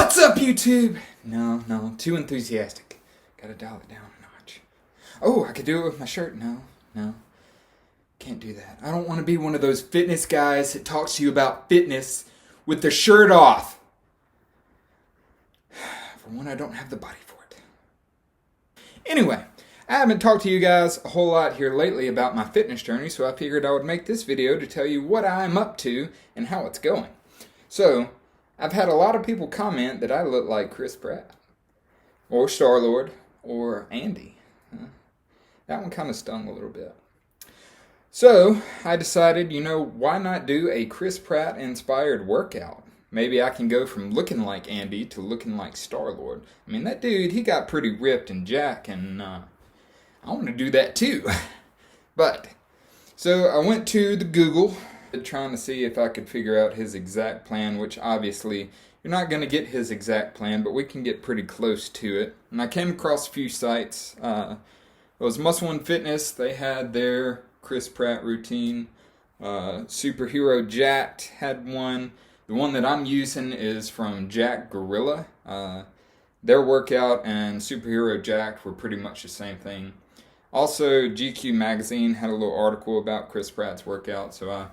What's up, YouTube? No, too enthusiastic. Gotta dial it down a notch. Oh, I could do it with my shirt. No, can't do that. I don't want to be one of those fitness guys that talks to you about fitness with their shirt off. For one, I don't have the body for it. Anyway, I haven't talked to you guys a whole lot here lately about my fitness journey, so I figured I would make this video to tell you what I'm up to and how it's going. So, I've had a lot of people comment that I look like Chris Pratt, or Star-Lord, or Andy. That one kind of stung a little bit. So, I decided, why not do a Chris Pratt inspired workout? Maybe I can go from looking like Andy to looking like Star-Lord. I mean, that dude, he got pretty ripped and jacked, and I want to do that too. So I went to the Google, trying to see if I could figure out his exact plan, which obviously you're not going to get his exact plan, but we can get pretty close to it. And I came across a few sites. It was Muscle and Fitness. They had their Chris Pratt routine. Superhero Jacked had one. The one that I'm using is from Jack Gorilla. Their workout and Superhero Jacked were pretty much the same thing. Also, GQ Magazine had a little article about Chris Pratt's workout, so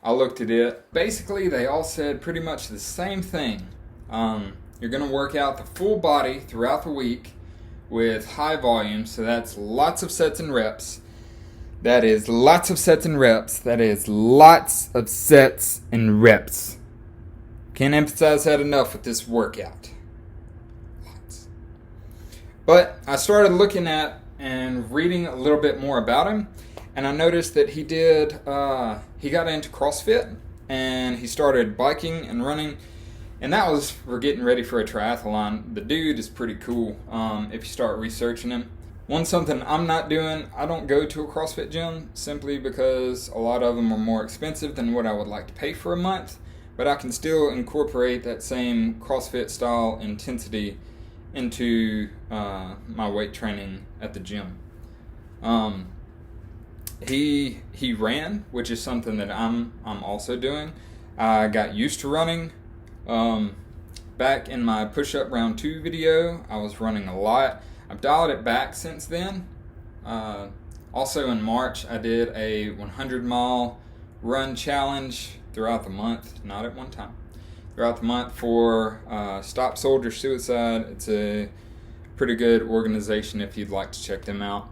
I looked at it. Basically, they all said pretty much the same thing. You're going to work out the full body throughout the week with high volume, so that's lots of sets and reps. That is lots of sets and reps. That is lots of sets and reps. Can't emphasize that enough with this workout. Lots. But I started looking at and reading a little bit more about him, and I noticed that he got into CrossFit, and he started biking and running, and that was for getting ready for a triathlon. The dude is pretty cool if you start researching him. Something I'm not doing, I don't go to a CrossFit gym simply because a lot of them are more expensive than what I would like to pay for a month, but I can still incorporate that same CrossFit style intensity into my weight training at the gym. He ran, which is something that I'm also doing. I got used to running. Back in my push-up round 2 video, I was running a lot. I've dialed it back since then. Also in March, I did a 100-mile run challenge throughout the month, not at one time. Throughout the month for Stop Soldier Suicide. It's a pretty good organization if you'd like to check them out.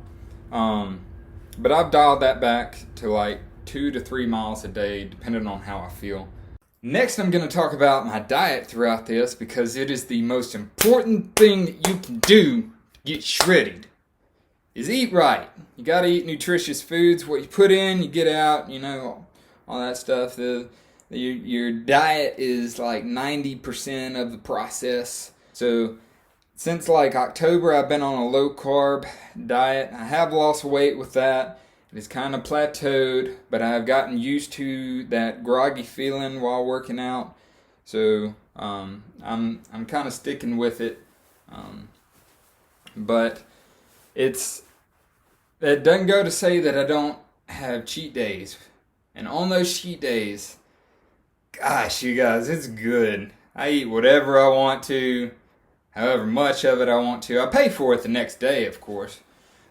But I've dialed that back to like 2 to 3 miles a day, depending on how I feel. Next, I'm going to talk about my diet throughout this because it is the most important thing that you can do to get shredded. Is eat right. You got to eat nutritious foods. What you put in, you get out, all that stuff. Your diet is like 90% of the process. So since like October, I've been on a low carb diet. I have lost weight with that. It's kind of plateaued, but I've gotten used to that groggy feeling while working out. So I'm kind of sticking with it. But it doesn't go to say that I don't have cheat days. And on those cheat days, gosh, you guys, it's good. I eat whatever I want to, however much of it I want to. I pay for it the next day, of course.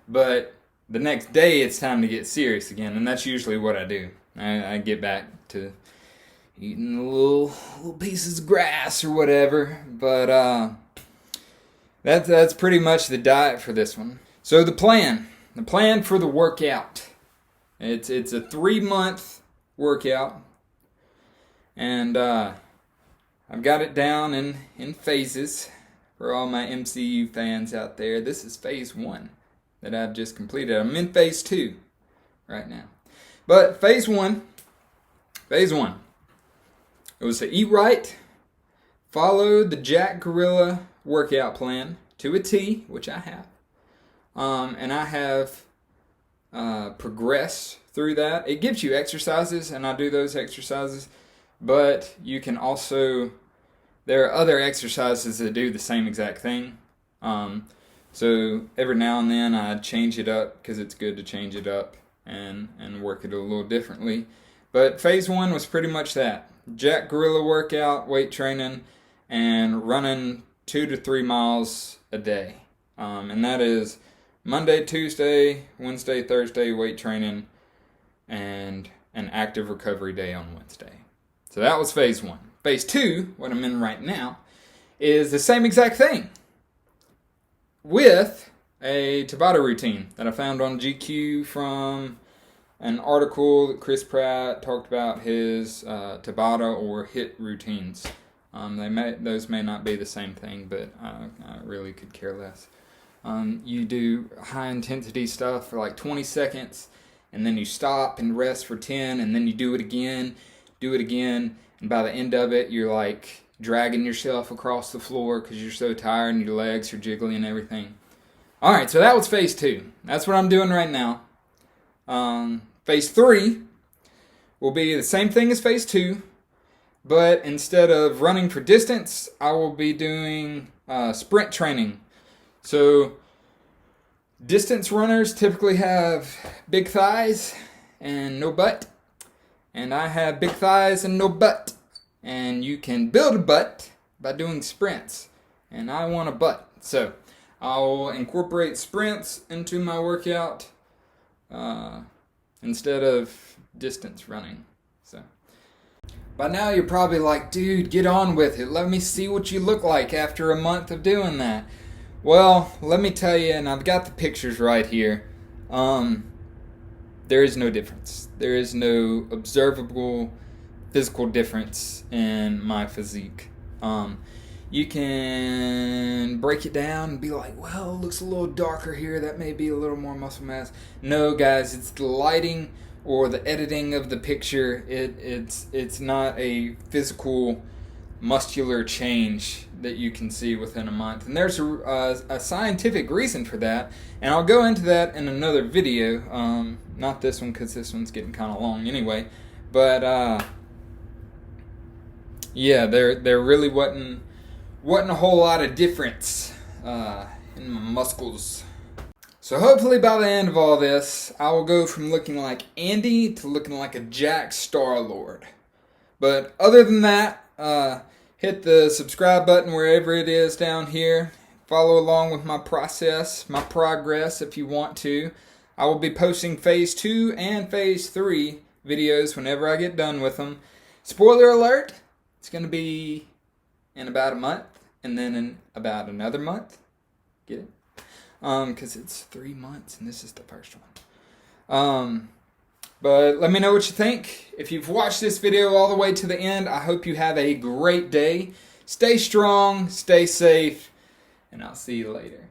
But the next day, it's time to get serious again, and that's usually what I do. I get back to eating little pieces of grass or whatever. But that's pretty much the diet for this one. So the plan for the workout. It's a 3-month workout. And I've got it down in phases for all my MCU fans out there. This is phase 1 that I've just completed. I'm in phase 2 right now. But phase 1, it was to eat right, follow the Jack Gorilla workout plan to a T, which I have. And I have progressed through that. It gives you exercises, and I do those exercises. But you can also, there are other exercises that do the same exact thing. So every now and then I change it up because it's good to change it up and work it a little differently. But phase 1 was pretty much that. Jack Gorilla workout, weight training, and running 2 to 3 miles a day. And that is Monday, Tuesday, Wednesday, Thursday weight training, and an active recovery day on Wednesday. So that was phase 1. Phase 2, what I'm in right now, is the same exact thing with a Tabata routine that I found on GQ from an article that Chris Pratt talked about his Tabata or HIIT routines. Those may not be the same thing, but I really could care less. You do high intensity stuff for like 20 seconds, and then you stop and rest for 10, and then you do it again, and by the end of it, you're like dragging yourself across the floor because you're so tired and your legs are jiggly and everything. Alright, so that was phase 2. That's what I'm doing right now. Phase 3 will be the same thing as phase 2, but instead of running for distance, I will be doing sprint training. So distance runners typically have big thighs and no butt, and I have big thighs and no butt. And you can build a butt by doing sprints, and I want a butt. So I'll incorporate sprints into my workout instead of distance running. So by now you're probably like, dude, get on with it. Let me see what you look like after a month of doing that. Well, let me tell you, and I've got the pictures right here. There is no difference. There is no observable physical difference in my physique. You can break it down and be like, well, it looks a little darker here, that may be a little more muscle mass. No, guys, it's the lighting or the editing of the picture. It's not a physical muscular change that you can see within a month. And there's a scientific reason for that, and I'll go into that in another video. Not this one, because this one's getting kind of long anyway. But yeah, there really wasn't a whole lot of difference in my muscles. So hopefully by the end of all this, I will go from looking like Andy to looking like a Jack Star-Lord. But other than that, hit the subscribe button wherever it is down here. Follow along with my process, my progress if you want to. I will be posting phase 2 and phase 3 videos whenever I get done with them. Spoiler alert, it's going to be in about a month, and then in about another month. Get it? Because it's 3 months, and this is the first one. But let me know what you think. If you've watched this video all the way to the end, I hope you have a great day. Stay strong, stay safe, and I'll see you later.